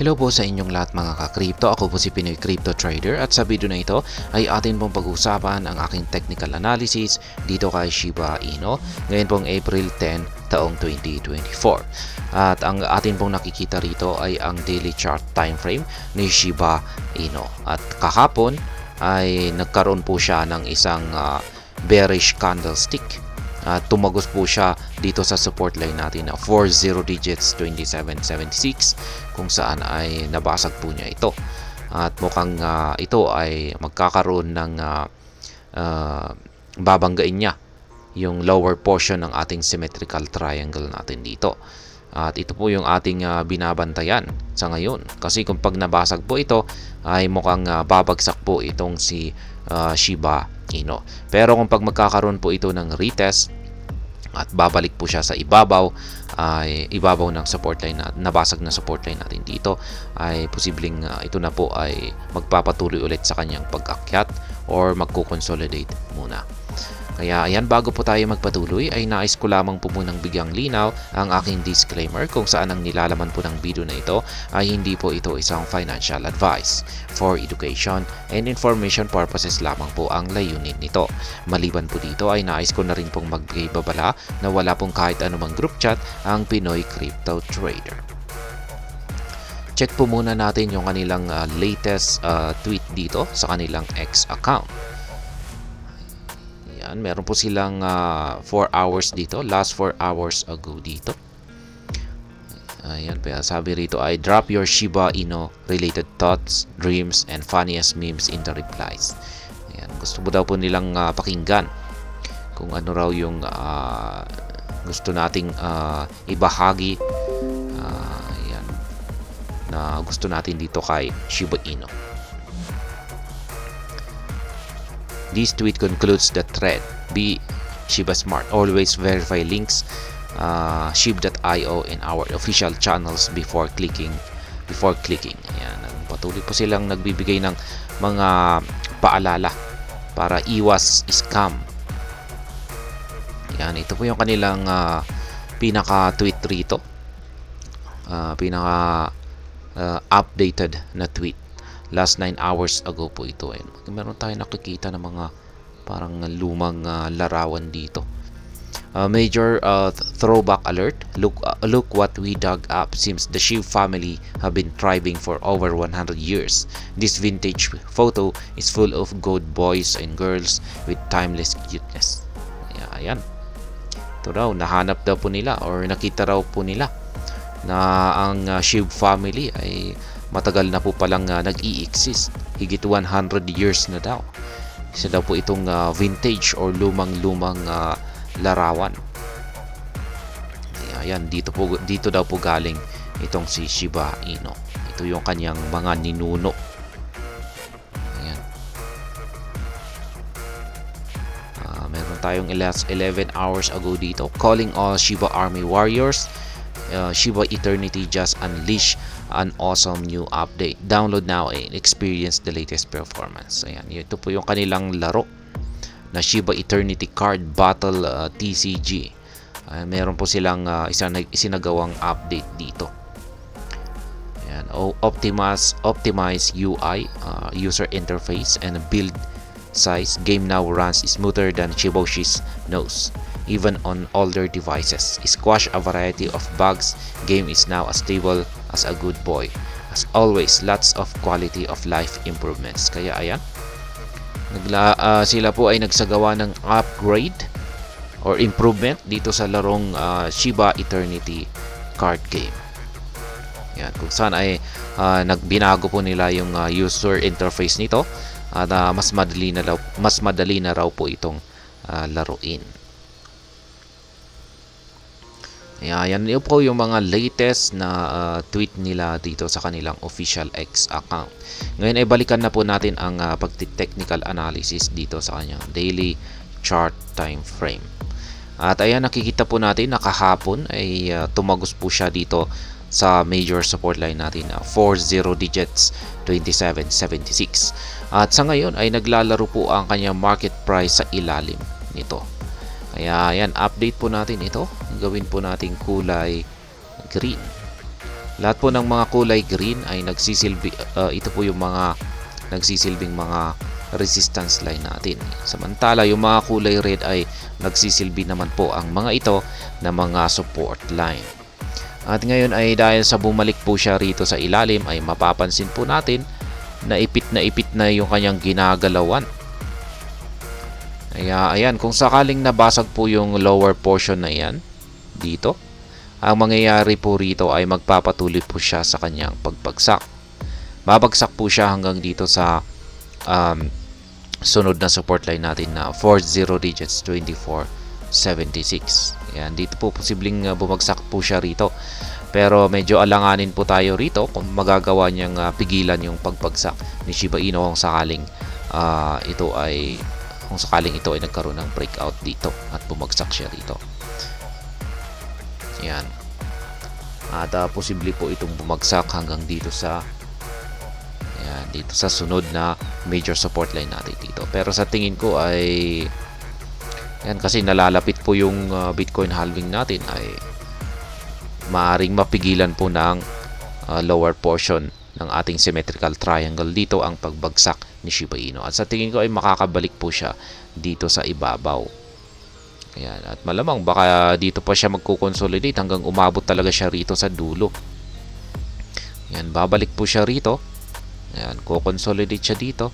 Hello po sa inyong lahat mga ka-crypto. Ako po si Pinoy Crypto Trader at sa video na ito ay atin pong pag-usapan ang aking technical analysis dito kay Shiba Inu ngayon pong April 10 taong 2024. At ang atin pong nakikita rito ay ang daily chart time frame ni Shiba Inu. At kahapon ay nagkaroon po siya ng isang bearish candlestick. Tumagos po siya dito sa support line natin na 40 digits 2776 kung saan ay nabasag po niya ito at mukhang ito ay magkakaroon ng babanggain niya yung lower portion ng ating symmetrical triangle natin dito. At ito po yung ating binabantayan sa ngayon kasi kung pag nabasag po ito ay mukhang babagsak po itong si Shiba Inu. Pero kung pag magkakaroon po ito ng retest at babalik po siya sa ibabaw ng support line na nabasag na support line natin dito, ay posibleng ito na po ay magpapatuloy ulit sa kanyang pag-akyat or magko-consolidate muna. Kaya ayan, bago po tayo magpatuloy ay nais ko lamang po munang bigyang linaw ang aking disclaimer kung saan ang nilalaman po ng video na ito ay hindi po ito isang financial advice. For education and information purposes lamang po ang layunin nito. Maliban po dito ay nais ko na rin pong magbigay babala na wala pong kahit anumang group chat ang Pinoy Crypto Trader. Check po muna natin yung kanilang latest tweet dito sa kanilang X account. Meron po silang 4 hours dito, last 4 hours ago dito. Ayan, sabi rito ay drop your Shiba Inu related thoughts, dreams, and funniest memes in the replies. Ayan, gusto mo daw po nilang pakinggan kung ano raw yung gusto nating ibahagi ayan, na gusto natin dito kay Shiba Inu. This tweet concludes the thread. Be Shiba Smart. Always verify links SHIB.io in our official channels before clicking. Ayan, patuloy po silang nagbibigay ng mga paalala para iwas scam. Ayan, ito po yung kanilang pinaka-tweet rito. Updated na tweet. Last 9 hours ago po ito. Meron tayo nakikita ng mga parang lumang larawan dito. Major throwback alert. Look what we dug up. Seems the SHIB family have been thriving for over 100 years. This vintage photo is full of good boys and girls with timeless cuteness. Ayan. Ito raw, nahanap daw po nila or nakita raw po nila na ang SHIB family ay matagal na po palang nag-i-exist. Higit 100 years na daw. Isa daw po itong vintage or lumang-lumang larawan. Ayan, dito daw po galing itong si Shiba Inu. Ito yung kanyang mga ninuno. Ayan. Meron tayong last 11 hours ago dito. Calling all Shiba Army warriors. Shiba Eternity just unleashed an awesome new update. Download now and experience the latest performance. Ayan, ito po yung kanilang laro na Shiba Eternity Card Battle TCG. Meron po silang isinagawang update dito. Ayan, optimize UI, user interface, and build size. Game now runs smoother than Shiboshi's nose, even on older devices. Squash a variety of bugs. Game is now as stable as a good boy. As always, lots of quality of life improvements. Kaya ayan, sila po ay nagsagawa ng upgrade or improvement dito sa larong Shiba Eternity card game. Ayan, kung saan ay nagbinago po nila yung user interface nito at mas madali na raw po itong laruin. Ayan, yun po yung mga latest na tweet nila dito sa kanilang official X account. Ngayon ay balikan na po natin ang pagti-technical analysis dito sa kanyang daily chart time frame. At ayan, nakikita po natin na kahapon ay tumagos po siya dito sa major support line natin na 40 digits 2776. At sa ngayon ay naglalaro po ang kanyang market price sa ilalim nito. Kaya ayan, update po natin ito. Gawin po natin kulay green. Lahat po ng mga kulay green ay nagsisilbi, ito po yung mga nagsisilbing mga resistance line natin. Samantala yung mga kulay red ay nagsisilbi naman po ang mga ito na mga support line. At ngayon ay dahil sa bumalik po siya rito sa ilalim ay mapapansin po natin na ipit na yung kanyang ginagalawan. Ayan, kung sakaling nabasag po yung lower portion na yan dito, ang mangyayari po rito ay magpapatuloy po siya sa kanyang pagbagsak. Babagsak po siya hanggang dito sa sunod na support line natin na 40 digits 2476. Ayan, dito po posibleng bumagsak po siya rito. Pero medyo alanganin po tayo rito kung magagawa niyang pigilan yung pagbagsak ni Shiba Inu kung sakaling ito ay nagkaroon ng breakout dito at bumagsak siya rito. Yan. At posible po itong bumagsak hanggang dito sa sunod na major support line natin dito. Pero sa tingin ko ay yan, kasi nalalapit po yung Bitcoin halving natin, ay maaring mapigilan po ng lower portion ng ating symmetrical triangle dito ang pagbagsak ni Shiba Inu. At sa tingin ko ay makakabalik po siya dito sa ibabaw. Ayan, at malamang baka dito pa siya magko-consolidate hanggang umabot talaga siya rito sa dulo. Ayan, babalik po siya rito. Ayan, ko-consolidate siya dito.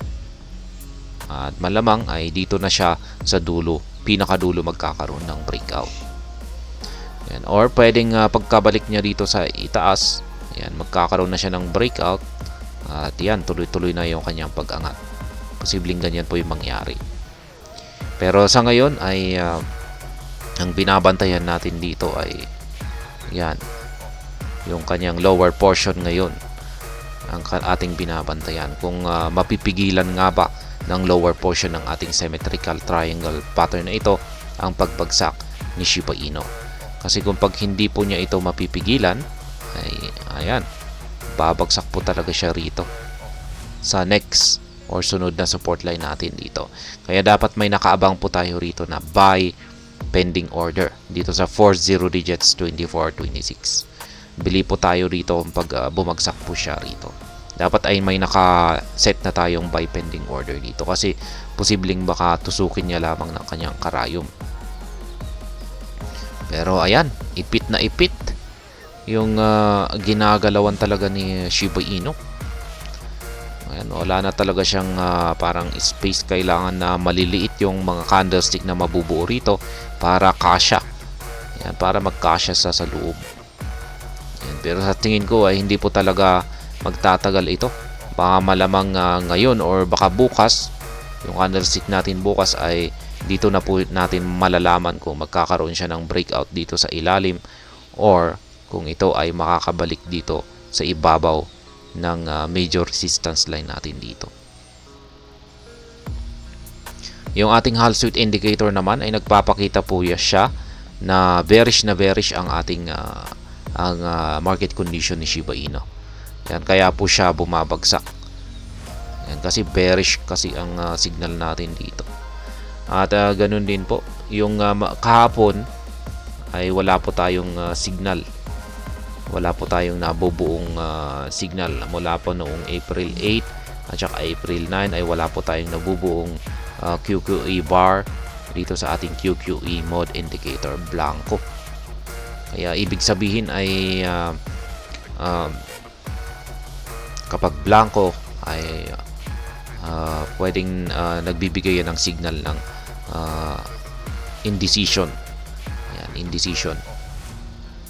At malamang ay dito na siya sa dulo, pinakadulo magkakaroon ng breakout. Ayan, or pwedeng pagkabalik niya dito sa itaas, ayan, magkakaroon na siya ng breakout. At yan, tuloy-tuloy na yung kanyang pag-angat. Posibleng ganyan po yung mangyari. Pero sa ngayon ay ang binabantayan natin dito ay yan, yung kanyang lower portion ngayon ang ating binabantayan, kung mapipigilan nga ba ng lower portion ng ating symmetrical triangle pattern na ito ang pagbagsak ni Shiba Inu. Kasi kung pag hindi po niya ito mapipigilan ay ayan, babagsak po talaga siya rito sa next or sunod na support line natin dito. Kaya dapat may nakaabang po tayo rito na buy pending order dito sa 40 digits 2426. Bili po tayo rito pag bumagsak po siya rito. Dapat ay may naka-set na tayong buy pending order dito kasi posibleng baka tusukin niya lamang ng kanyang karayom. Pero ayan, ipit na ipit yung ginagalawan talaga ni Shiba Inu. Ayan, wala na talaga siyang parang space. Kailangan na maliliit yung mga candlestick na mabubuo rito para kasya. Ayan, para magkasya sa loob. Ayan, pero sa tingin ko ay hindi po talaga magtatagal ito. Baka malamang ngayon or baka bukas, yung candlestick natin bukas ay dito na po natin malalaman kung magkakaroon siya ng breakout dito sa ilalim or kung ito ay makakabalik dito sa ibabaw ng major resistance line natin dito. Yung ating Hall Street indicator naman ay nagpapakita po siya na bearish ang ating market condition ni Shiba Inu. Yan, kaya po siya bumabagsak. Yan, kasi bearish kasi ang signal natin dito. At ganun din po, yung kahapon ay wala po tayong signal. Wala po tayong nabubuong signal mula po noong April 8 at saka April 9 ay wala po tayong nabubuong QQE bar dito sa ating QQE mode indicator, blanco. Kaya ibig sabihin ay kapag blanco ay pwedeng nagbibigay yan ng signal ng indecision. Ayan, indecision.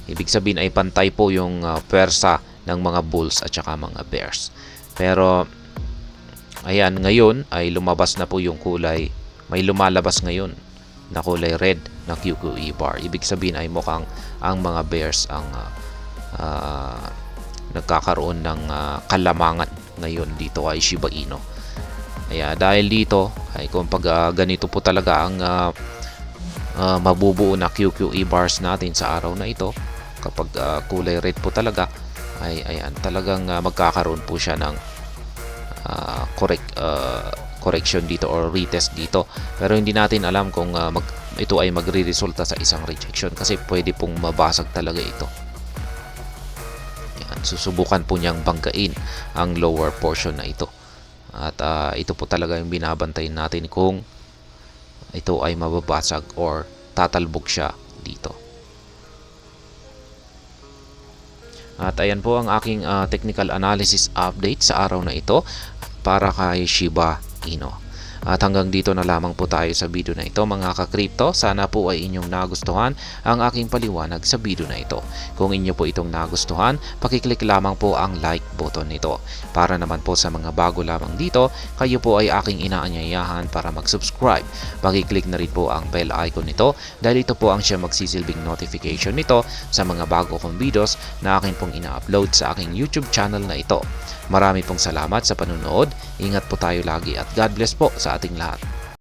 Ibig sabihin ay pantay po yung pwersa ng mga bulls at saka mga bears. Pero ayan, ngayon ay lumabas na po yung kulay. May lumalabas ngayon na kulay red na QQE bar. Ibig sabihin ay mukhang ang mga bears ang nagkakaroon ng kalamangan ngayon dito kay Shiba Inu. Kaya dahil dito ay kung pag ganito po talaga ang mabubuo na QQE bars natin sa araw na ito, kapag kulay red po talaga ay ayan, talagang magkakaroon po siya ng correction dito or retest dito. Pero hindi natin alam kung ito ay magre-resulta sa isang rejection kasi pwede pong mabasag talaga ito. Ayan. susubukan po niyang banggain ang lower portion na ito. At ito po talaga yung binabantayin natin kung ito ay mababasag or tatalbog siya dito. At ayan po ang aking technical analysis update sa araw na ito para kay Shiba Inu. At hanggang dito na lamang po tayo sa video na ito mga ka-crypto. Sana po ay inyong nagustuhan ang aking paliwanag sa video na ito. Kung inyo po itong nagustuhan, pakiclick lamang po ang like button nito. Para naman po sa mga bago lamang dito, kayo po ay aking inaanyayahan para mag-subscribe. Pakiclick na rin po ang bell icon nito dahil ito po ang siya magsisilbing notification nito sa mga bago kong videos na akin pong ina-upload sa aking YouTube channel na ito. Marami pong salamat sa panunood. Ingat po tayo lagi at God bless po sa ating lahat.